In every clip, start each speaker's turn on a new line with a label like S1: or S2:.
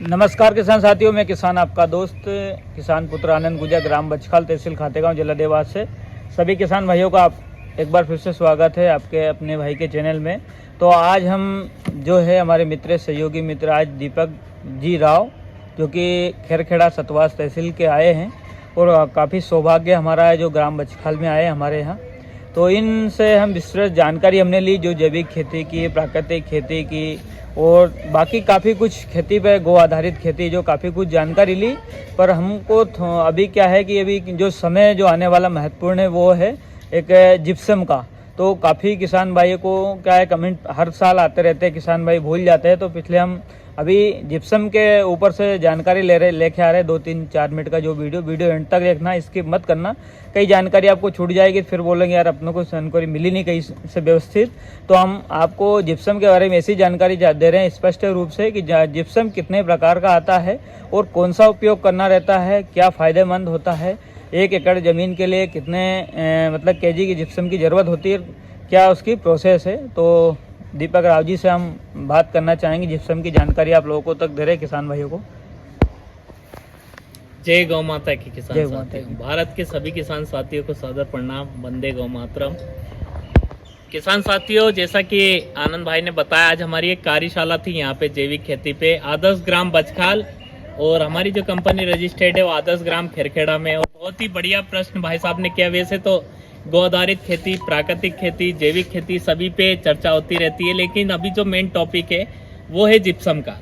S1: नमस्कार किसान साथियों, मैं किसान आपका दोस्त किसान पुत्र आनंद गुजर, ग्राम बचखाल, तहसील खातेगांव, जिला देवास से सभी किसान भाइयों का एक बार फिर से स्वागत है आपके अपने भाई के चैनल में। तो आज हम जो है हमारे मित्र सहयोगी मित्र आज दीपक जी राव जो कि खेरखेड़ा सतवास तहसील के आए हैं और काफ़ी सौभाग्य हमारा है जो ग्राम बचखाल में आए हमारे यहाँ। तो इनसे हम विस्तृत जानकारी हमने ली जो जैविक खेती की, प्राकृतिक खेती की और बाकी काफ़ी कुछ खेती पे गो आधारित खेती जो काफ़ी कुछ जानकारी ली। पर हमको अभी क्या है कि अभी जो समय जो आने वाला महत्वपूर्ण है वो है एक जिप्सम का। तो काफ़ी किसान भाइयों को क्या है कमेंट हर साल आते रहते हैं, किसान भाई भूल जाते हैं। तो पिछले हम अभी जिप्सम के ऊपर से जानकारी लेके आ रहे हैं 2-3-4 मिनट का जो वीडियो एंड तक देखना, स्किप मत करना। कई जानकारी आपको छूट जाएगी, फिर बोलेंगे यार अपनों को जानकारी मिली नहीं कहीं से व्यवस्थित। तो हम आपको जिप्सम के बारे में ऐसी जानकारी दे रहे हैं स्पष्ट रूप से कि जिप्सम कितने प्रकार का आता है और कौन सा उपयोग करना रहता है, क्या फ़ायदेमंद होता है, 1 एकड़ ज़मीन के लिए कितने मतलब केजी की जिप्सम की ज़रूरत होती है, क्या उसकी प्रोसेस है। तो दीपक राव जी से हम बात करना चाहेंगे, जिप्सम की जानकारी आप लोगों को तक दे रहे किसान भाइयों को।
S2: जय गौ माता की किसान
S1: जय गौ माता
S2: साथियों,
S1: की।
S2: भारत के सभी किसान साथियों को सादर प्रणाम, वंदे गौ मातरम। किसान साथियों, जैसा कि आनंद भाई ने बताया, आज हमारी एक कार्यशाला थी यहाँ पे जैविक खेती पे आदर्श ग्राम बचखाल, और हमारी जो कंपनी रजिस्टर्ड है वो आदर्श ग्राम खेरखेड़ा में। और बहुत ही बढ़िया प्रश्न भाई साहब ने किया। वैसे तो गौ आधारित खेती, प्राकृतिक खेती, जैविक खेती सभी पे चर्चा होती रहती है, लेकिन अभी जो मेन टॉपिक है वो है जिप्सम का।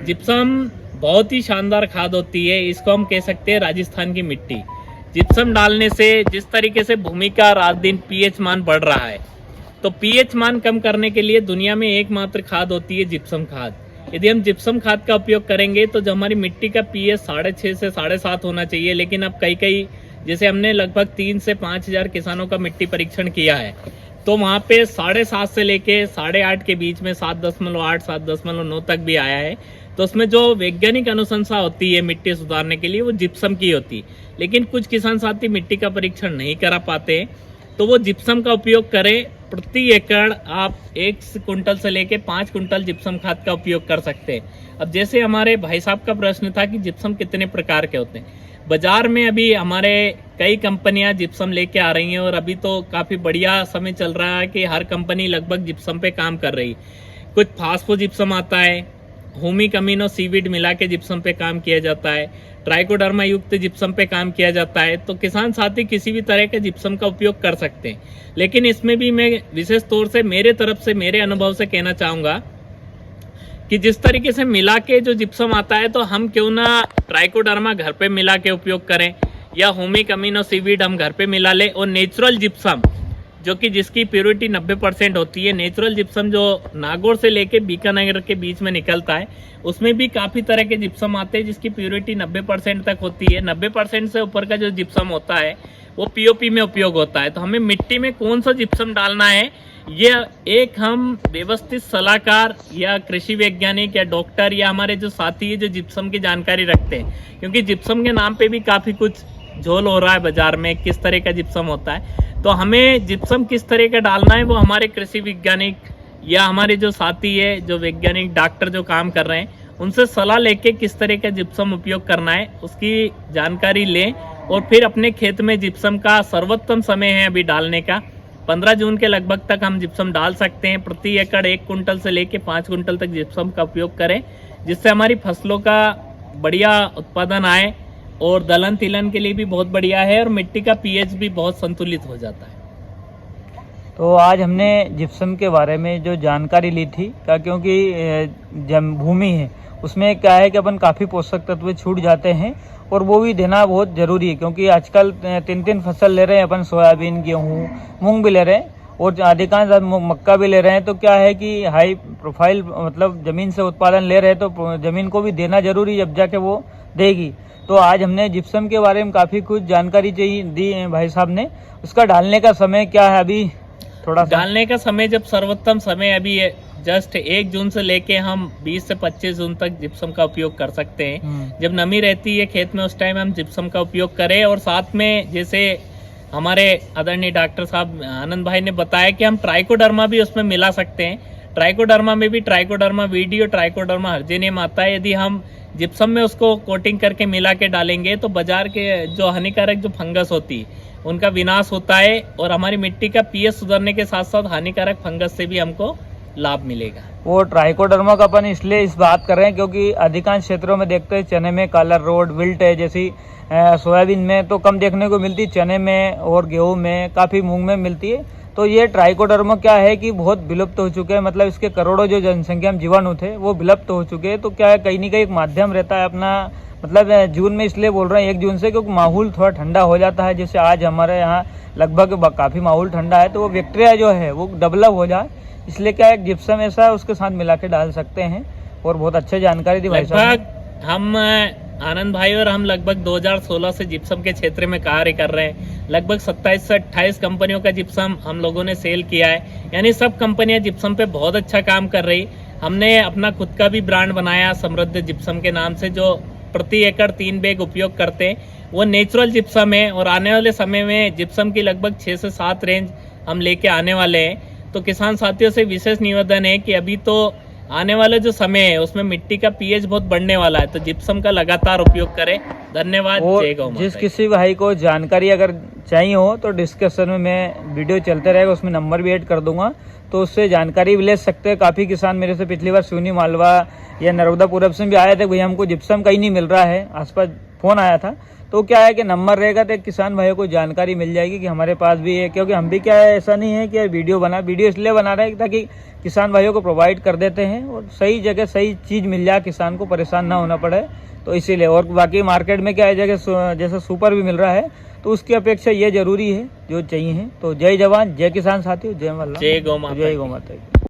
S2: जिप्सम बहुत ही शानदार खाद होती है, इसको हम कह सकते हैं राजस्थान की मिट्टी। जिप्सम डालने से जिस तरीके से भूमि का रात दिन पीएच मान बढ़ रहा है, तो पीएच मान कम करने के लिए दुनिया में एकमात्र खाद होती है जिप्सम खाद। यदि हम जिप्सम खाद का उपयोग करेंगे तो जो हमारी मिट्टी का पीएच 6.5 से 7.5 होना चाहिए, लेकिन अब कई जैसे हमने लगभग 3 से 5 हजार किसानों का मिट्टी परीक्षण किया है, तो वहाँ पे 7.5 से लेके 8.5 के बीच में 7.8, 7.9 तक भी आया है। तो उसमें जो वैज्ञानिक अनुशंसा होती है मिट्टी सुधारने के लिए वो जिप्सम की होती है। लेकिन कुछ किसान साथी मिट्टी का परीक्षण नहीं करा पाते हैं, तो वो जिप्सम का उपयोग करें। प्रति एकड़ आप 1 कुंटल से लेके 5 कुंटल जिप्सम खाद का उपयोग कर सकते हैं। अब जैसे हमारे भाई साहब का प्रश्न था कि जिप्सम कितने प्रकार के होते हैं, बाजार में अभी हमारे कई कंपनियां जिप्सम लेके आ रही हैं, और अभी तो काफी बढ़िया समय चल रहा है कि हर कंपनी लगभग जिप्सम पे काम कर रही है। कुछ फास्फो जिप्सम आता है, ह्यूमिक अमीनो सीवीड मिला के जिप्सम पे काम किया जाता है, ट्राइकोडर्मा युक्त जिप्सम पे काम किया जाता है। तो किसान साथी किसी भी तरह के जिप्सम का उपयोग कर सकते हैं, लेकिन इसमें भी मैं विशेष तौर से मेरे तरफ से, मेरे अनुभव से कहना चाहूंगा कि जिस तरीके से मिला के जो जिप्सम आता है, तो हम क्यों ना ट्राइकोडर्मा घर पे मिला के उपयोग करें, या ह्यूमिक अमीनो सीवीड हम घर पे मिला ले, और नेचुरल जिप्सम जो कि जिसकी प्योरिटी 90% होती है। नेचुरल जिप्सम जो नागौर से लेके बीकानेर के बीच में निकलता है, उसमें भी काफ़ी तरह के जिप्सम आते हैं जिसकी प्योरिटी 90% तक होती है। 90% से ऊपर का जो जिप्सम होता है वो पीओपी में उपयोग होता है। तो हमें मिट्टी में कौन सा जिप्सम डालना है, ये एक हम व्यवस्थित सलाहकार या कृषि वैज्ञानिक या डॉक्टर या हमारे जो साथी है जो जिप्सम की जानकारी रखते हैं, क्योंकि जिप्सम के नाम पे भी काफ़ी कुछ झोल हो रहा है बाजार में, किस तरह का जिप्सम होता है। तो हमें जिप्सम किस तरह का डालना है वो हमारे कृषि वैज्ञानिक या हमारे जो साथी है, जो वैज्ञानिक डॉक्टर जो काम कर रहे हैं, उनसे सलाह लेके किस तरह का जिप्सम उपयोग करना है उसकी जानकारी लें, और फिर अपने खेत में जिप्सम का सर्वोत्तम समय है अभी डालने का। 15 जून के लगभग तक हम जिप्सम डाल सकते हैं। प्रति एकड़ 1 कुंटल से लेके 5 कुंटल तक जिप्सम का उपयोग करें, जिससे हमारी फसलों का बढ़िया उत्पादन आए, और दलहन तिलहन के लिए भी बहुत बढ़िया है, और मिट्टी का पीएच भी बहुत संतुलित हो जाता है।
S1: तो आज हमने जिप्सम के बारे में जो जानकारी ली थी क्योंकि जब भूमि है उसमें क्या है कि अपन काफ़ी पोषक तत्व छूट जाते हैं, और वो भी देना बहुत ज़रूरी है, क्योंकि आजकल 3 फसल ले रहे हैं अपन, सोयाबीन, गेहूँ, मूंग भी ले रहे हैं, और अधिकांश मक्का भी ले रहे हैं। तो क्या है कि हाई प्रोफाइल मतलब ज़मीन से उत्पादन ले रहे हैं, तो ज़मीन को भी देना ज़रूरी जब जाके वो देगी। तो आज हमने जिप्सम के बारे में काफ़ी कुछ जानकारी दी है भाई साहब ने। उसका डालने का समय क्या है अभी थोड़ा सा?
S2: डालने का समय जब सर्वोत्तम समय अभी जस्ट 1 जून से लेके हम 20 से 25 जून तक जिप्सम का उपयोग कर सकते हैं। जब नमी रहती है खेत में उस टाइम हम जिप्सम का उपयोग करें, और साथ में जैसे हमारे आदरणीय डॉक्टर साहब आनंद भाई ने बताया कि हम ट्राइकोडर्मा भी उसमें मिला सकते हैं। ट्राइकोडर्मा में भी ट्राइकोडर्मा वीडियो, ट्राइकोडर्मा हर्जेनियम आता है। यदि हम जिप्सम में उसको कोटिंग करके मिला के डालेंगे तो बाजार के जो हानिकारक जो फंगस होती है उनका विनाश होता है और हमारी मिट्टी का पीएच सुधरने के साथ साथ हानिकारक फंगस से भी हमको लाभ मिलेगा।
S1: वो ट्राइकोडर्मा का अपन इसलिए इस बात कर रहे हैं क्योंकि अधिकांश क्षेत्रों में देखते हैं चने में कलर रोड विल्ट है, जैसी सोयाबीन में तो कम देखने को मिलती, चने में और गेहूं में, काफ़ी मूंग में मिलती है। तो ये ट्राइकोडर्मा क्या है कि बहुत विलुप्त हो चुके हैं, मतलब इसके करोड़ों जो जनसंख्या में जीवाणु थे वो विलुप्त हो चुके हैं। तो क्या है, कहीं ना कहीं एक माध्यम रहता है अपना, मतलब जून में इसलिए बोल रहे हैं 1 जून से क्योंकि माहौल थोड़ा ठंडा हो जाता है। जैसे आज हमारे यहाँ लगभग काफ़ी माहौल ठंडा है तो वो बैक्टीरिया जो है वो डेवलप हो जाए, इसलिए क्या है जिप्सम ऐसा है उसके साथ मिला के डाल सकते हैं। और बहुत अच्छी जानकारी दी भाई साहब।
S2: लगभग हम आनंद भाई और हम लगभग 2016 से जिप्सम के क्षेत्र में कार्य कर रहे हैं। लगभग 27 से 28 कंपनियों का जिप्सम हम लोगों ने सेल किया है, यानी सब कंपनियां जिप्सम पे बहुत अच्छा काम कर रही। हमने अपना खुद का भी ब्रांड बनाया समृद्ध जिप्सम के नाम से, जो प्रति एकड़ 3 बैग उपयोग करते हैं। वो नेचुरल जिप्सम है और आने वाले समय में जिप्सम की लगभग 6 से 7 रेंज हम लेके आने वाले हैं। तो किसान साथियों से विशेष निवेदन है कि अभी तो आने वाला जो समय है उसमें मिट्टी का पीएच बहुत बढ़ने वाला है, तो जिप्सम का लगातार उपयोग करें। धन्यवाद। जय गौ माता।
S1: जिस किसी भाई को जानकारी अगर चाहिए हो तो डिस्कशन में मैं वीडियो चलते रहेगा, उसमें नंबर भी ऐड कर दूंगा, तो उससे जानकारी भी ले सकते हैं। काफ़ी किसान मेरे से पिछली बार सिवनी मालवा या नर्मदा पूरब से भी आए थे, भैया हमको जिप्सम कहीं नहीं मिल रहा है, आसपास फ़ोन आया था। तो क्या है कि नंबर रहेगा तो किसान भाइयों को जानकारी मिल जाएगी कि हमारे पास भी है, क्योंकि हम भी क्या है, ऐसा नहीं है कि वीडियो इसलिए बना रहे हैं ताकि किसान भाइयों को प्रोवाइड कर देते हैं और सही जगह सही चीज़ मिल जाए, किसान को परेशान ना होना पड़े, तो इसीलिए। और बाकी मार्केट में क्या है, जगह जैसे सुपर भी मिल रहा है, तो उसकी अपेक्षा ये जरूरी है जो चाहिए है। तो जय जवान, जय किसान साथियों, जय मल्लाह,
S2: जय गौ माता।
S1: जय गौ माता।